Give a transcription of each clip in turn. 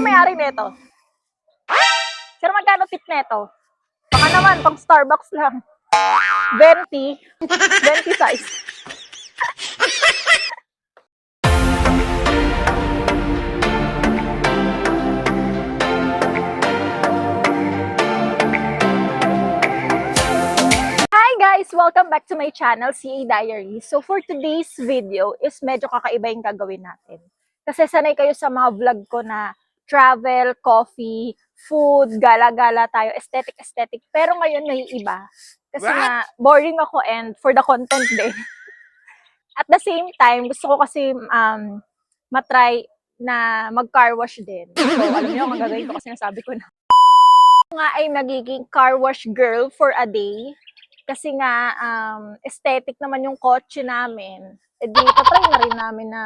may-ari nito? Sir, magkano tip nito? Baka naman, pang Starbucks lang. 20. 20 size. Hi guys! Welcome back to my channel, CA Diary. So for today's video is medyo kakaiba yung gagawin natin. Kasi sanay kayo sa mga vlog ko na travel, coffee, food, gala-gala tayo, aesthetic. Pero ngayon may iba. Kasi nga, boring ako and for the content din. At the same time, gusto ko kasi matry na mag-car wash din. So, alam niyo, ang gagawin ko kasi nasabi ko na. Ako nga ay magiging car wash girl for a day. Kasi nga, aesthetic naman yung kotse namin. E di, tatry na rin namin na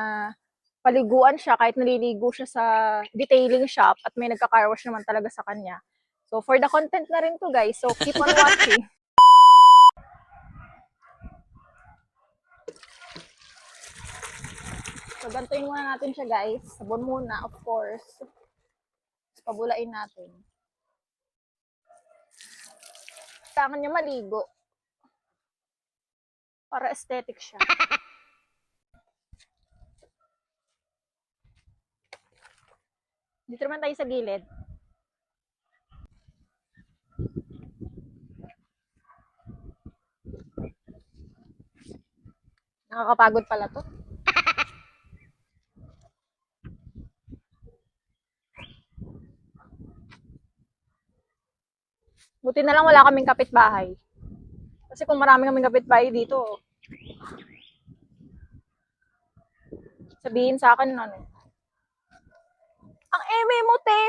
paliguan siya kahit naliligo siya sa detailing shop at may nagka-car wash naman talaga sa kanya. So, for the content na rin to guys. So, keep on watching. So, gantuin muna natin siya guys. Sabon muna, of course. Pabulain natin. Kailangan niya maligo. Para aesthetic siya. Dito naman tayo sa gilid. Nakakapagod pala to. Buti na lang wala kaming kapitbahay. Kasi kung marami kaming kapitbahay dito, sabihin sa akin ano, ang eme mo te!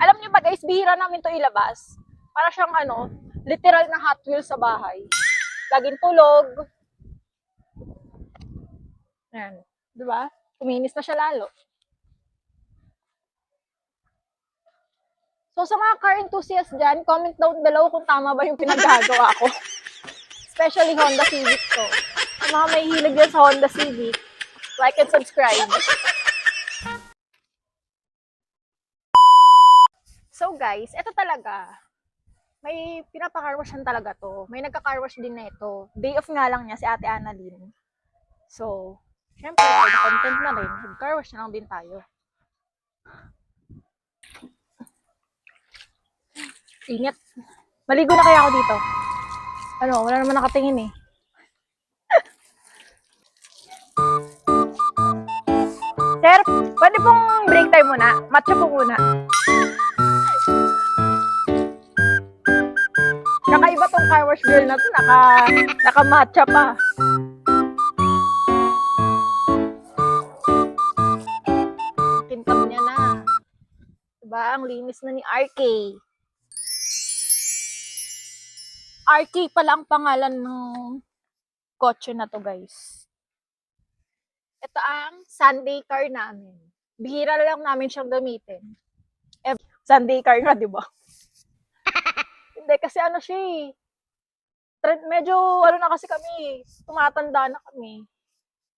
Alam niyo ba guys, bihira namin to ilabas. Para siyang ano, literal na Hot Wheels sa bahay. Laging tulog. Ayan. Diba? Kuminis na siya lalo. So sa mga car enthusiasts dyan, comment down below kung tama ba yung pinaggagawa ko. Especially Honda Civic to. Sa mga may hilig dyan sa Honda Civic, like and subscribe. So guys, ito talaga. May pinapa-carwash talaga to. May nagka-carwash din na ito. Day off nga lang niya si Ate Annalyn. So, syempre, for the content na rin, mag-carwash na lang din tayo. Ingat. Maligo na kaya ako dito. Ano, wala naman nakatingin eh. Sir, pwede pong break time muna? Matcha po muna. Kakaiba tong car wash girl na to. Naka-matcha pa. Kintab niya na. Diba? Ang linis na ni RK. RK pala ang pangalan ng kotse na to guys. Ito ang Sunday car namin. Bihira lang namin siyang gamitin. Sunday car nga, di ba? Hindi, kasi ano siya eh. Medyo, ano na kasi kami, tumatanda na kami.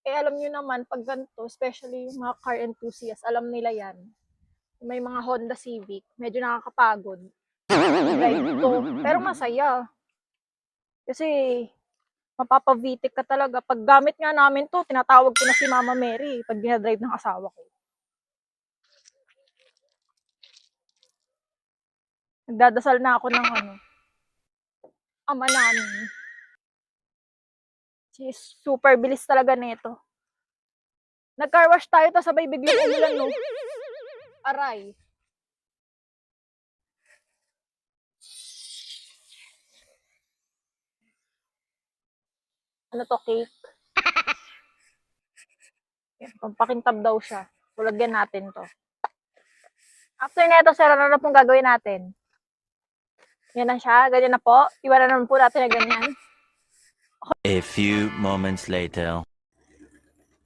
Eh, alam nyo naman, pag ganito, especially yung mga car enthusiasts, alam nila yan. May mga Honda Civic, medyo nakakapagod. Drive to. Pero masaya. Kasi, mapapavitik ka talaga. Pag gamit nga namin to, tinatawag ko na si Mama Mary pag dinadrive ng asawa ko. Nagdadasal na ako ng ano, ama namin. Super bilis talaga nito. Nag-car wash tayo, tapos sabay biglang umulan, no? Aray. Ano to, cake? Pampakintab daw siya. Tulagyan natin to. After neto, sir, ano na pong gagawin natin? Yan na siya. Ganyan na po. Iwanan naman po natin na ganyan. A few moments later.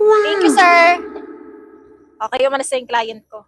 Wow. Thank you, sir. Okay, umalis na yung client ko.